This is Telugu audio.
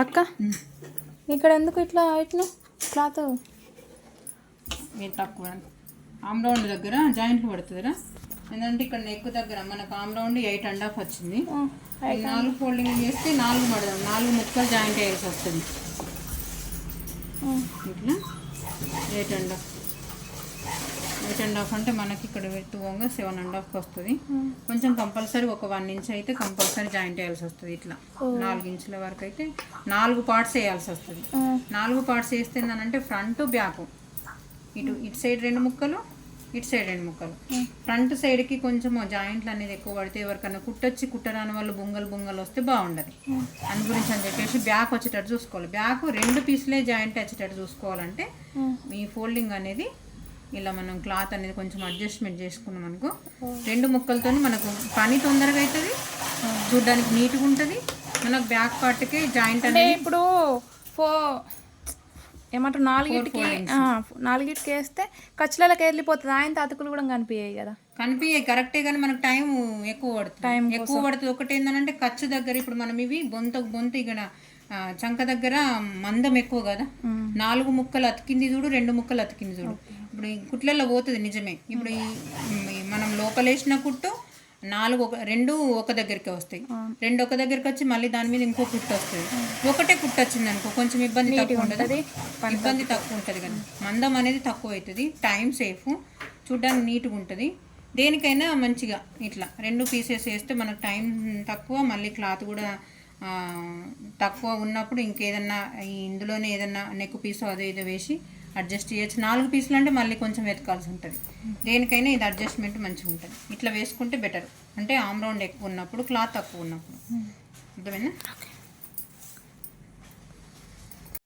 అక్క ఇక్కడ ఎందుకు ఇట్లా ఇట్లా క్లాత్ ఇది తక్కువ ఆమ్ రౌండ్ దగ్గర జాయింట్లు పడుతుందిరా. ఎందుకంటే ఇక్కడ నెక్ దగ్గర మనకు ఆమ్ రౌండ్ 8.5 వచ్చింది. 4 ఫోల్డింగ్ చేస్తే 4 పడదాం, 4 ముక్కలు జాయింట్ వేయాల్సి వస్తుంది. ఇట్లా 8.5 అంటే మనకి ఇక్కడ పెట్టుకోగా 7.5 వస్తుంది. కొంచెం కంపల్సరీ ఒక 1 ఇంచ్ అయితే కంపల్సరీ జాయింట్ వేయాల్సి వస్తుంది. ఇట్లా 4 ఇంచుల వరకు అయితే 4 పార్ట్స్ వేయాల్సి వస్తుంది. 4 పార్ట్స్ వేస్తేందనంటే ఫ్రంట్ బ్యాక్ ఇటు సైడ్ 2 ముక్కలు, ఇటు సైడ్ 2 ముక్కలు. ఫ్రంట్ సైడ్కి కొంచెం జాయింట్లు అనేది ఎక్కువ పడితే ఎవరికైనా కుట్టరాని వాళ్ళు బొంగలు వస్తే బాగుండదు. అందు గురించి అని చెప్పేసి బ్యాక్ వచ్చేటట్టు చూసుకోవాలి. బ్యాక్ 2 పీసులే జాయింట్ వచ్చేటట్టు చూసుకోవాలంటే ఈ ఫోల్డింగ్ అనేది ఇలా మనం క్లాత్ అనేది కొంచెం అడ్జస్ట్మెంట్ చేసుకున్నాం అనుకో 2 ముక్కలతో మనకు పని తొందరగా అవుతుంది, చూడడానికి నీట్గా ఉంటుంది. మనకు బ్యాక్ పార్ట్కి జాయింట్ అనేది ఇప్పుడు ఏమంటారు 4కి వేస్తే ఖర్చులకి వెళ్ళిపోతుంది. ఆయన అతుకులు కూడా కనిపించాయి కదా, కనిపించాయి కరెక్టే. కానీ మనకు టైం ఎక్కువ పడుతుంది. ఒకటి ఏంటంటే ఖర్చు దగ్గర ఇప్పుడు మనం ఇవి బొంత ఇక్కడ చంక దగ్గర మందం ఎక్కువ కదా, 4 ముక్కలు అతికింది చూడు, 2 ముక్కలు అతికింది చూడు. ఇప్పుడు ఈ కుట్లలో పోతుంది నిజమే. ఇప్పుడు మనం లోపలేసిన కుట్టు 2 ఒక దగ్గరికి వస్తాయి, 2 ఒక దగ్గరికి వచ్చి మళ్ళీ దాని మీద ఇంకో కుట్టు వస్తుంది. ఒకటే కుట్టు వచ్చింది అనుకో కొంచెం ఇబ్బంది తక్కువ ఉంటుంది కానీ మందం అనేది తక్కువ అవుతుంది. టైం సేఫ్, చూడ్డానికి నీట్గా ఉంటుంది. దేనికైనా మంచిగా ఇట్లా 2 పీసెస్ వేస్తే మనకు టైం తక్కువ, మళ్ళీ క్లాత్ కూడా తక్కువ ఉన్నప్పుడు ఇంకేదన్నా ఇందులోనే ఏదన్నా నెక్ పీసు అదో ఇదో వేసి అడ్జస్ట్ చేయొచ్చు. 4 పీసులు అంటే మళ్ళీ కొంచెం వెతకాల్సి ఉంటుంది. దేనికైనా ఇది అడ్జస్ట్మెంట్ మంచిగా ఉంటుంది. ఇట్లా వేసుకుంటే బెటర్. అంటే ఆమ్ రౌండ్ ఎక్కువ ఉన్నప్పుడు, క్లాత్ తక్కువ ఉన్నప్పుడు. అర్థమైనా?